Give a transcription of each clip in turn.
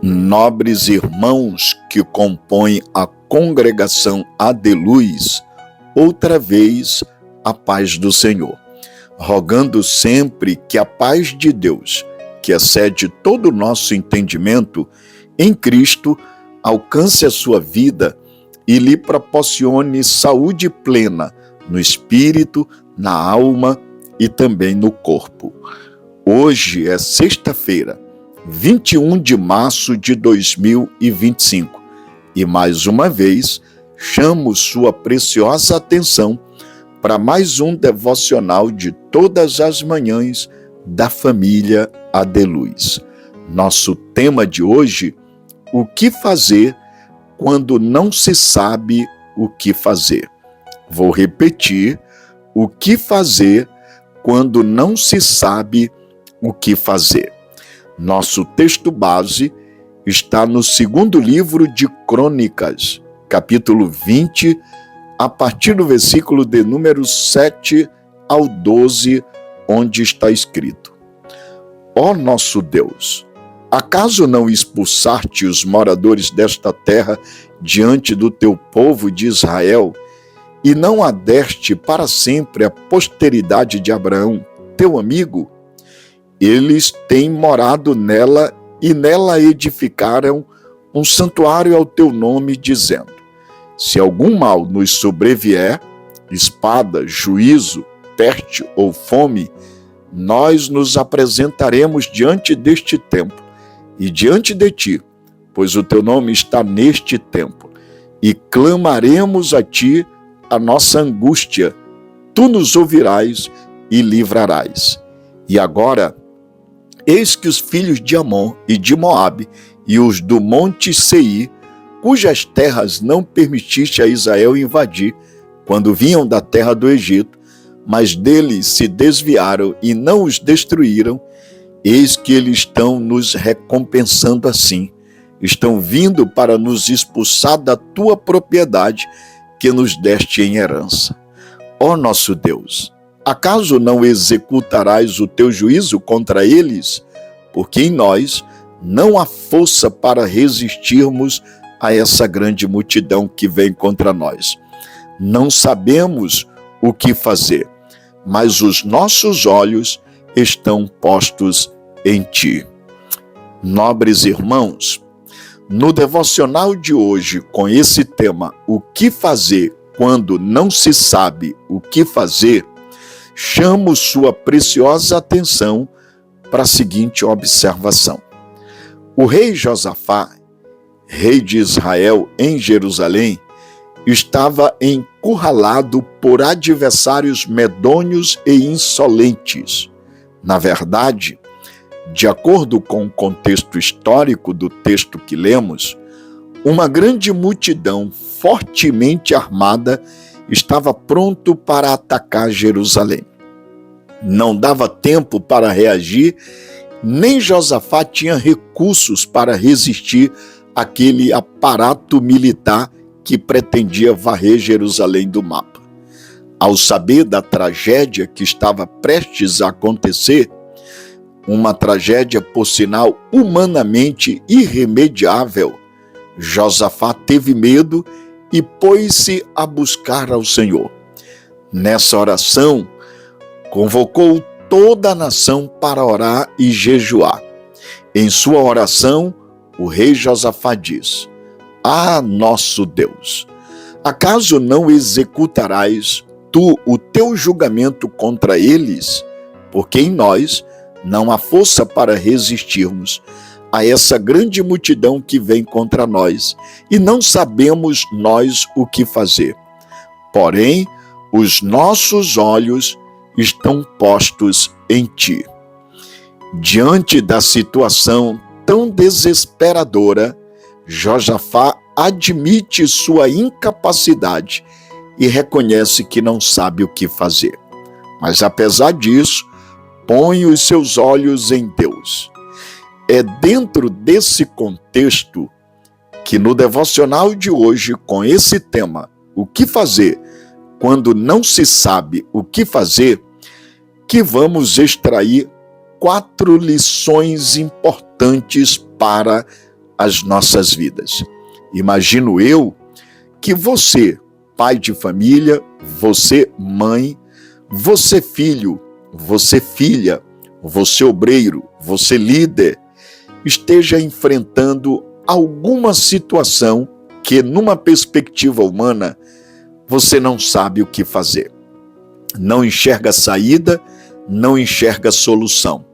Nobres irmãos que compõem a congregação Adeluz, outra vez a paz do Senhor, rogando sempre que a paz de Deus, que excede todo o nosso entendimento, em Cristo, alcance a sua vida e lhe proporcione saúde plena no espírito, na alma e também no corpo. Hoje é sexta-feira, 21 de março de 2025, e mais uma vez chamo sua preciosa atenção para mais um devocional de todas as manhãs da família Adeluz. Nosso tema de hoje: o que fazer quando não se sabe o que fazer? Vou repetir: o que fazer quando não se sabe o que fazer? Nosso texto base está no segundo livro de Crônicas, capítulo 20, a partir do versículo de número 7 ao 12, onde está escrito: Ó nosso Deus, acaso não expulsaste os moradores desta terra diante do teu povo de Israel, e não a deste para sempre a posteridade de Abraão, teu amigo? Eles têm morado nela e nela edificaram um santuário ao teu nome, dizendo: se algum mal nos sobrevier, espada, juízo, peste ou fome, nós nos apresentaremos diante deste templo e diante de ti, pois o teu nome está neste templo, e clamaremos a ti a nossa angústia. Tu nos ouvirás e livrarás. E agora, eis que os filhos de Amon e de Moabe e os do monte Seir, cujas terras não permitiste a Israel invadir quando vinham da terra do Egito, mas deles se desviaram e não os destruíram, eis que eles estão nos recompensando assim. Estão vindo para nos expulsar da tua propriedade que nos deste em herança. Ó nosso Deus, acaso não executarás o teu juízo contra eles? Porque em nós não há força para resistirmos a essa grande multidão que vem contra nós. Não sabemos o que fazer, mas os nossos olhos estão postos em ti. Nobres irmãos, no devocional de hoje, com esse tema, o que fazer quando não se sabe o que fazer, chamo sua preciosa atenção para a seguinte observação. O rei Josafá, rei de Israel em Jerusalém, estava encurralado por adversários medonhos e insolentes. Na verdade, de acordo com o contexto histórico do texto que lemos, uma grande multidão fortemente armada estava pronto para atacar Jerusalém. Não dava tempo para reagir, nem Josafá tinha recursos para resistir àquele aparato militar que pretendia varrer Jerusalém do mapa. Ao saber da tragédia que estava prestes a acontecer, uma tragédia, por sinal, humanamente irremediável, Josafá teve medo e pôs-se a buscar ao Senhor. Nessa oração, convocou toda a nação para orar e jejuar. Em sua oração, o rei Josafá diz: Ah, nosso Deus, acaso não executarás tu o teu julgamento contra eles? Porque em nós não há força para resistirmos a essa grande multidão que vem contra nós, e não sabemos nós o que fazer. Porém, os nossos olhos estão postos em ti. Diante da situação tão desesperadora, Josafá admite sua incapacidade e reconhece que não sabe o que fazer. Mas apesar disso, põe os seus olhos em Deus. É dentro desse contexto que no devocional de hoje, com esse tema, o que fazer quando não se sabe o que fazer, que vamos extrair 4 lições importantes para as nossas vidas. Imagino eu que você, pai de família, você, mãe, você, filho, você, filha, você, obreiro, você, líder, esteja enfrentando alguma situação que, numa perspectiva humana, você não sabe o que fazer. Não enxerga saída, não enxerga solução.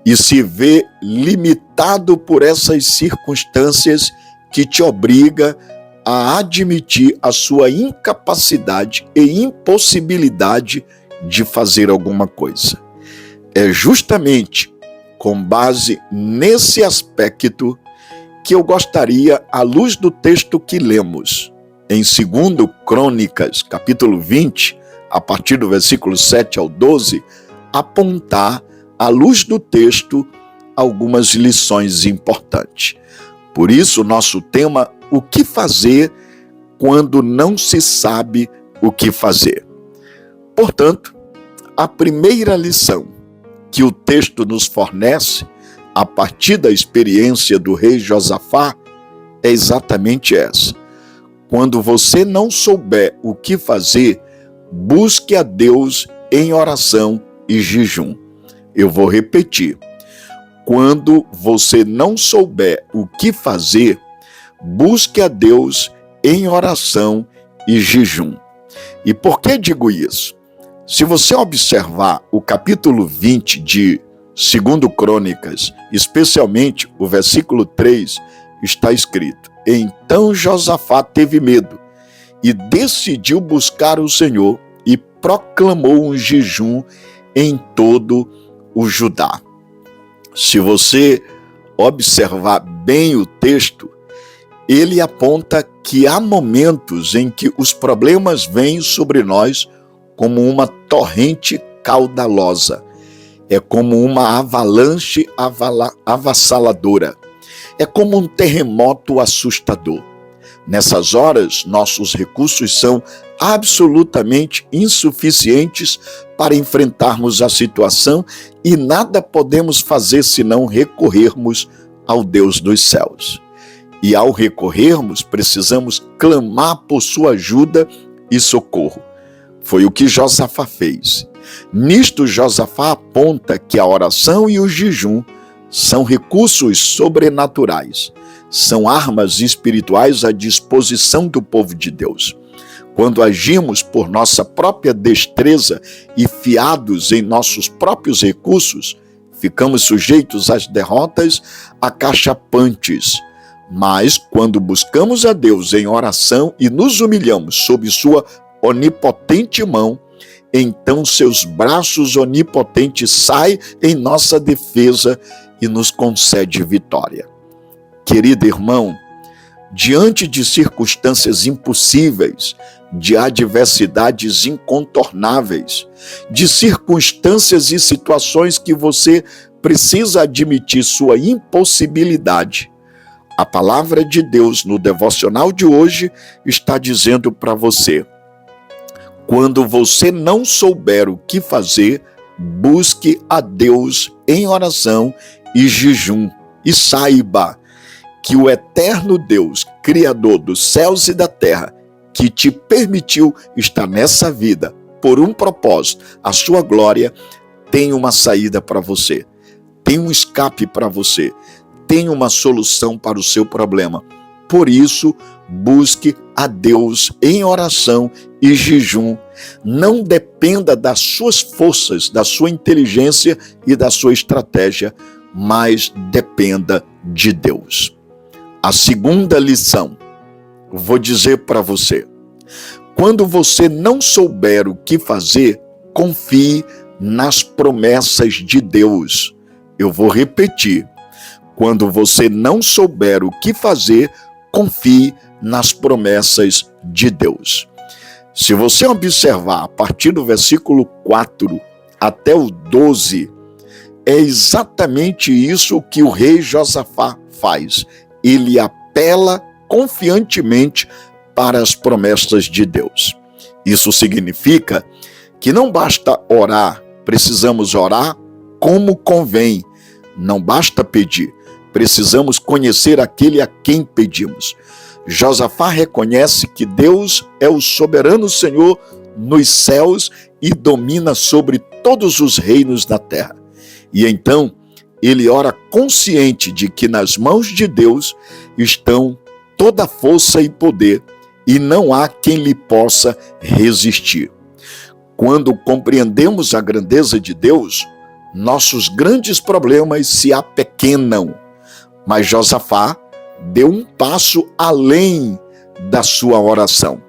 E se vê limitado por essas circunstâncias que te obriga a admitir a sua incapacidade e impossibilidade de fazer alguma coisa. É justamente com base nesse aspecto que eu gostaria, à luz do texto que lemos, em 2 Crônicas, capítulo 20, a partir do versículo 7 ao 12, apontar, à luz do texto, algumas lições importantes. Por isso, nosso tema, o que fazer quando não se sabe o que fazer. Portanto, a primeira lição que o texto nos fornece, a partir da experiência do rei Josafá, é exatamente essa. Quando você não souber o que fazer, busque a Deus em oração e jejum. Eu vou repetir. Quando você não souber o que fazer, busque a Deus em oração e jejum. E por que digo isso? Se você observar o capítulo 20 de 2 Crônicas, especialmente o versículo 3, está escrito: Então Josafá teve medo e decidiu buscar o Senhor e proclamou um jejum em todo o Judá. Se você observar bem o texto, ele aponta que há momentos em que os problemas vêm sobre nós como uma torrente caudalosa. É como uma avalanche avassaladora. É como um terremoto assustador. Nessas horas, nossos recursos são absolutamente insuficientes para enfrentarmos a situação e nada podemos fazer senão recorrermos ao Deus dos céus. E ao recorrermos, precisamos clamar por sua ajuda e socorro. Foi o que Josafá fez. Nisto, Josafá aponta que a oração e o jejum são recursos sobrenaturais, são armas espirituais à disposição do povo de Deus. Quando agimos por nossa própria destreza e fiados em nossos próprios recursos, ficamos sujeitos às derrotas acachapantes. Mas quando buscamos a Deus em oração e nos humilhamos sob sua onipotente mão, então seus braços onipotentes saem em nossa defesa e nos concede vitória. Querido irmão, diante de circunstâncias impossíveis, de adversidades incontornáveis, de circunstâncias e situações que você precisa admitir sua impossibilidade, a palavra de Deus no devocional de hoje está dizendo para você: quando você não souber o que fazer, busque a Deus em oração e jejum e saiba que o eterno Deus, Criador dos céus e da terra, que te permitiu estar nessa vida por um propósito, a sua glória, tem uma saída para você, tem um escape para você, tem uma solução para o seu problema. Por isso, busque a Deus em oração e jejum. Não dependa das suas forças, da sua inteligência e da sua estratégia, mas dependa de Deus. A segunda lição, vou dizer para você: quando você não souber o que fazer, confie nas promessas de Deus. Eu vou repetir. Quando você não souber o que fazer, confie nas promessas de Deus. Se você observar a partir do versículo 4 até o 12, é exatamente isso que o rei Josafá faz. Ele apela confiantemente para as promessas de Deus. Isso significa que não basta orar, precisamos orar como convém. Não basta pedir, precisamos conhecer aquele a quem pedimos. Josafá reconhece que Deus é o soberano Senhor nos céus e domina sobre todos os reinos da terra. E então ele ora consciente de que nas mãos de Deus estão toda a força e poder e não há quem lhe possa resistir. Quando compreendemos a grandeza de Deus, nossos grandes problemas se apequenam. Mas Josafá deu um passo além da sua oração.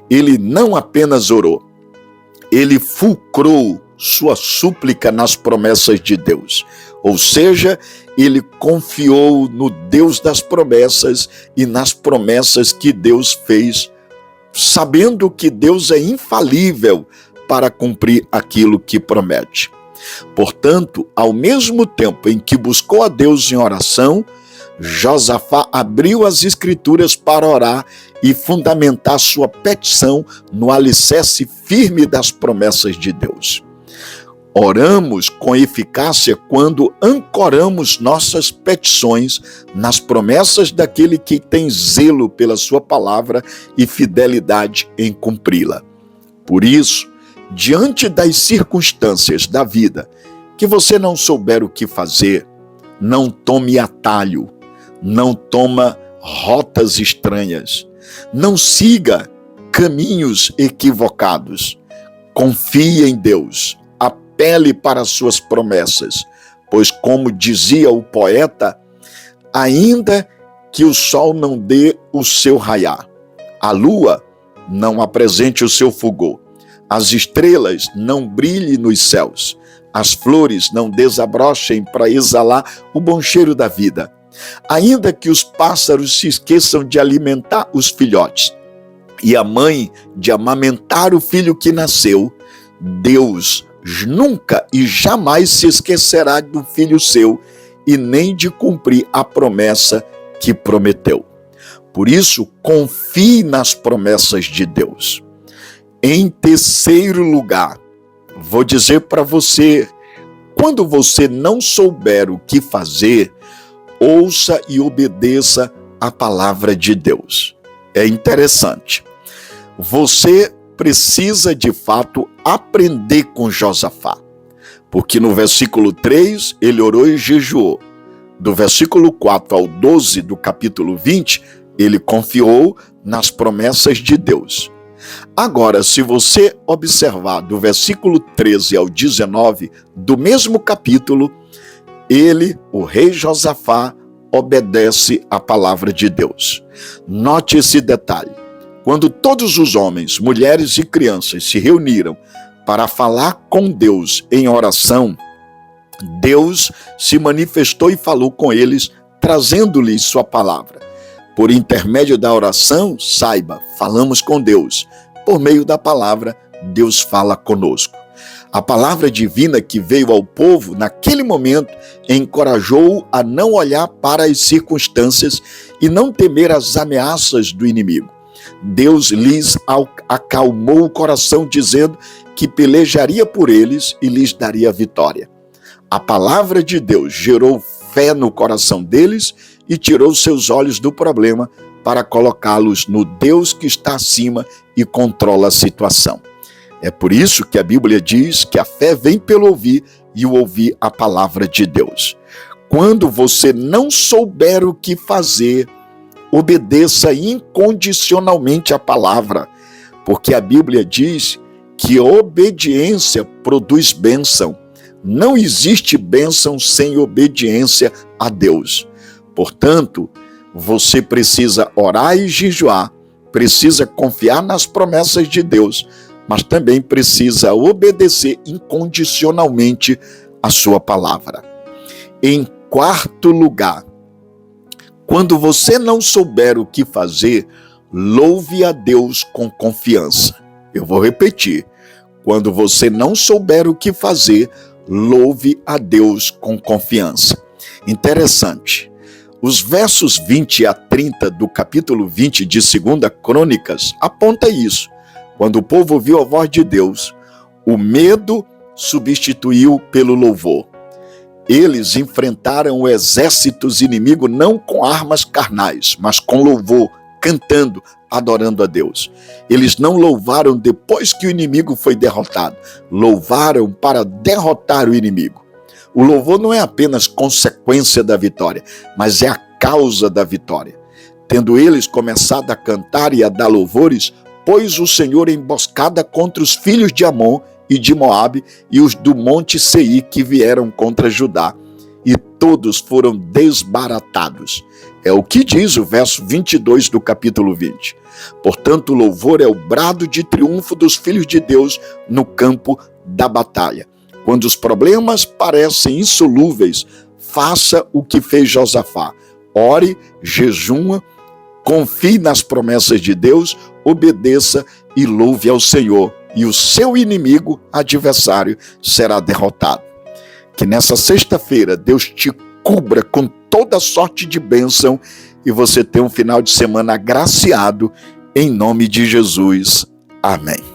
Ele não apenas orou, ele fulcrou sua súplica nas promessas de Deus. Ou seja, ele confiou no Deus das promessas e nas promessas que Deus fez, sabendo que Deus é infalível para cumprir aquilo que promete. Portanto, ao mesmo tempo em que buscou a Deus em oração, Josafá abriu as Escrituras para orar e fundamentar sua petição no alicerce firme das promessas de Deus. Oramos com eficácia quando ancoramos nossas petições nas promessas daquele que tem zelo pela sua palavra e fidelidade em cumpri-la. Por isso, diante das circunstâncias da vida que você não souber o que fazer, não tome atalho, não toma rotas estranhas, não siga caminhos equivocados. Confie em Deus, apele para suas promessas, pois como dizia o poeta, ainda que o sol não dê o seu raiar, a lua não apresente o seu fulgor, as estrelas não brilhem nos céus, as flores não desabrochem para exalar o bom cheiro da vida, ainda que os pássaros se esqueçam de alimentar os filhotes e a mãe de amamentar o filho que nasceu, Deus nunca e jamais se esquecerá do filho seu e nem de cumprir a promessa que prometeu. Por isso, confie nas promessas de Deus. Em terceiro lugar, vou dizer para você, quando você não souber o que fazer, ouça e obedeça a palavra de Deus. É interessante. Você precisa, de fato, aprender com Josafá. Porque no versículo 3, ele orou e jejuou. Do versículo 4 ao 12 do capítulo 20, ele confiou nas promessas de Deus. Agora, se você observar do versículo 13 ao 19 do mesmo capítulo, ele, o rei Josafá, obedece à palavra de Deus. Note esse detalhe. Quando todos os homens, mulheres e crianças se reuniram para falar com Deus em oração, Deus se manifestou e falou com eles, trazendo-lhes sua palavra. Por intermédio da oração, saiba, falamos com Deus. Por meio da palavra, Deus fala conosco. A palavra divina que veio ao povo, naquele momento, encorajou-o a não olhar para as circunstâncias e não temer as ameaças do inimigo. Deus lhes acalmou o coração, dizendo que pelejaria por eles e lhes daria vitória. A palavra de Deus gerou fé no coração deles e tirou seus olhos do problema para colocá-los no Deus que está acima e controla a situação. É por isso que a Bíblia diz que a fé vem pelo ouvir e o ouvir a palavra de Deus. Quando você não souber o que fazer, obedeça incondicionalmente a palavra, porque a Bíblia diz que obediência produz bênção. Não existe bênção sem obediência a Deus. Portanto, você precisa orar e jejuar, precisa confiar nas promessas de Deus, mas também precisa obedecer incondicionalmente a sua palavra. Em quarto lugar, quando você não souber o que fazer, louve a Deus com confiança. Eu vou repetir. Quando você não souber o que fazer, louve a Deus com confiança. Interessante. Os versos 20 a 30 do capítulo 20 de 2 Crônicas aponta isso. Quando o povo ouviu a voz de Deus, o medo substituiu pelo louvor. Eles enfrentaram exércitos inimigos não com armas carnais, mas com louvor, cantando, adorando a Deus. Eles não louvaram depois que o inimigo foi derrotado, louvaram para derrotar o inimigo. O louvor não é apenas consequência da vitória, mas é a causa da vitória. Tendo eles começado a cantar e a dar louvores, pôs o Senhor emboscada contra os filhos de Amon e de Moabe e os do monte Seir que vieram contra Judá, e todos foram desbaratados. É o que diz o verso 22 do capítulo 20. Portanto, o louvor é o brado de triunfo dos filhos de Deus no campo da batalha. Quando os problemas parecem insolúveis, faça o que fez Josafá. Ore, jejuma, confie nas promessas de Deus, obedeça e louve ao Senhor, e o seu inimigo, adversário, será derrotado. Que nessa sexta-feira Deus te cubra com toda sorte de bênção e você tenha um final de semana agraciado, em nome de Jesus. Amém.